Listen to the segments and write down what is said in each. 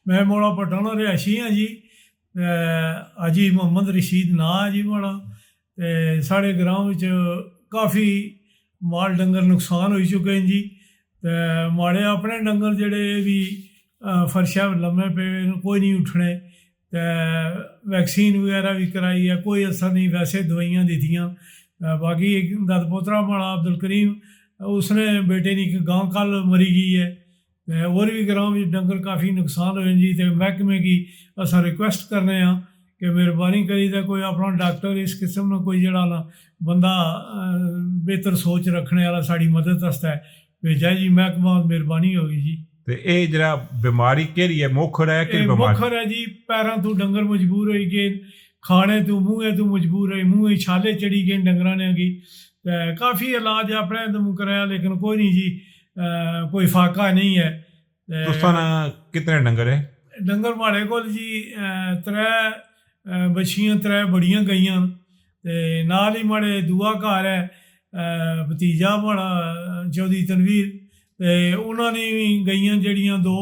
मैं मोड़ा पटाना रिहायशी हाँ जी। अजी मोहम्मद रशीद ना है जी मोड़ा। ते साढ़े ग्रां विच काफ़ी माल डंगर नुकसान हो चुके हैं जी। ते माड़े अपने डंगर जेह्ड़े भी फर्शा लम्मे पे कोई नहीं उठने। ते वैक्सीन वगैरह भी कराई है, कोई असर नहीं, वैसे दवाइयाँ दित्तियां। बाकी एक दद पोतरा माड़ा अब्दुल करीम, उसने बेटे दी एक गां कल मरी गई है। ते होर भी ग्रां में डंगर काफ़ी नुकसान होए जी। ते मैह्कमे गी अस रिक्वेस्ट करने आं कि मेहरबानी करी ते कोई अपना डॉक्टर इस किस्म दा कोई जेह्ड़ा ना बंदा बेहतर सोच रखने आह्ला साढ़ी मदद आस्तै भेजा जी। मैह्कमा मेहरबानी होगी जी। ते एह् जेह्ड़ा बीमारी केह्ड़ी है, मोखर है कि बीमारी? मोखर है जी। पैरां तू डंगर मजबूर होई गे, खाने तू मूँहें तू मजबूर होई, मूँहें छाले चढ़ी गे डंगरां ने गी। ते काफ़ी इलाज अपने दम कराया लेकिन कोई नहीं जी, कोई फाका नहीं है। तुसां कितने डंगर है? डंगर माड़े कोल जी त्रै बच्छियां, त्रै बड़ियां गईयां न। ते नाल ही माड़े दूआ घर है, भतीजा माड़ा चौधरी तनवीर, ते उन्होंने भी गईयां जड़ियां दो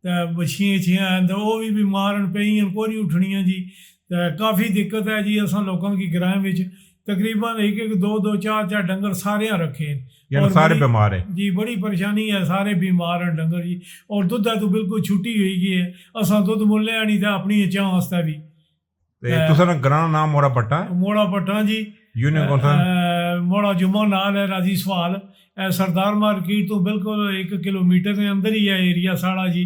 ते बच्छियां छियां हैन, ते ओह् भी बीमार न, पेइयां कोई नहीं उठनियां जी। ते काफ़ी दिक्कत है जी। असां लोकां गी ग्राएं बिच तकरीबन एक दो दो चार चार डंगर सारे रखे हैं, यानी सारे बीमार है जी। बड़ी परेशानी है, सारे बीमार हैं डंगर जी। और दुद्धा तो बिल्कुल छुट्टी हुई गई है। असां दुद्ध मुल्ले आनी ते अपनी चाह् आस्तै भी। तुसां ग्रां नाम मोड़ा पट्टा? मोड़ा पट्टा जी। यूनियन कौंसल मोड़ा जुम्मा नाल है, राजी सवाल। सरदार मार्केट तो बिल्कुल 1 किलोमीटर के अंदर ही है एरिया साढ़ा जी।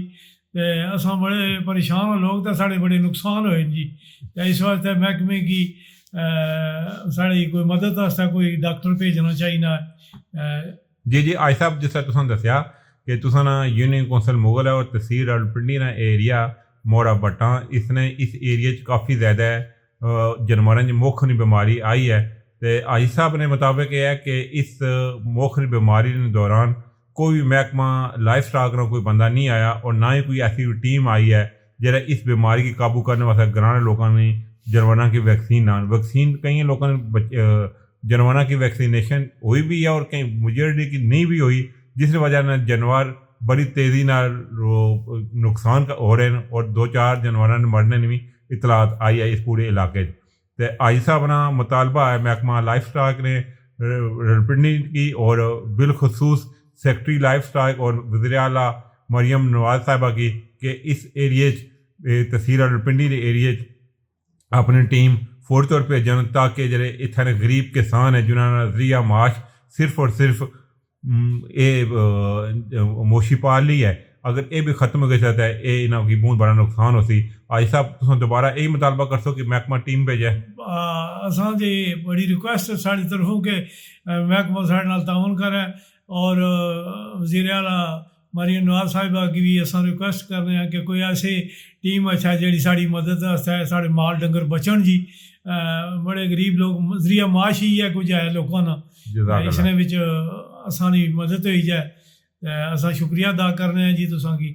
ते असां बड़े परेशान लोग, ते साढ़े बड़े नुकसान होए जी। ते इस वास्ते महकमे की साढ़ी कोई मदद आस्तै कोई डॉक्टर भेजना चाहिए। जी जी। आज साहब जिस तरह तुसां दस्सिया कि तुसां यूनियन कौंसल मुगल है और तहसील रावलपिंडी ना एरिया मोड़ा बट्टा, इसने इस एरिया च काफ़ी ज़्यादा जानवरों की मोखनी बीमारी आई है। तो आई साहब ने मुताबिक यह है कि इस मोखनी बीमारी के दौरान कोई भी महकमा लाइफ स्टॉक का कोई बंदा नहीं आया और ना ही कोई ऐसी टीम आई है जरा इस बीमारी की काबू करने वास्ते ग्रां लोगों ने जानवरों की वैक्सीन कई लोगों ने जानवरों की वैक्सीनेशन हुई भी है और कई मेजॉरिटी की नहीं भी हुई, जिस वजह से जानवर बड़ी तेज़ी नुकसान हो रहे हैं और 2-4 जानवरों ने मरने की भी इतलात आई है इस पूरे इलाके। तो आई साहब ना मुतालबा है महकमा लाइफ स्टॉक ने रावलपिंडी की और बिलखसूस सेक्रेटरी लाइफ स्टॉक और वज़ीर आला मरियम नवाज साहबा की कि इस एरिए तहसील रावलपिंडी के एरिए अपनी टीम फौरी तौर पर भेजन ताकि जेह्ड़े इत्थै गरीब किसान है जिन्होंने जरिया माश सिर्फ और सिर्फ मोशी पाल ली है, अगर ये भी खत्म हो गया है ये इन्हों की बहुत बड़ा नुकसान हो सी। आज साहब तुम दोबारा यही मुतालबा कर सो कि महकमा टीम भेजे। असां जी बड़ी रिक्वेस्ट है साड़ी तरफों के महकमा साढ़े नाल ताउन करे और वज़ीर आला मरियम नवाज साहिबा की भी असां रिक्वेस्ट करने हैं कि कोई ऐसी टीम अच्छा जी साड़ी मदद वास्ते साढ़े माल डंगर बचन जी। बड़े गरीब लोग जरिया माश ही है कुछ है लोगों ना, इसने विच असां दी मदद होई जाए। असां शुक्रिया अदा करने हैं जी तुसां की।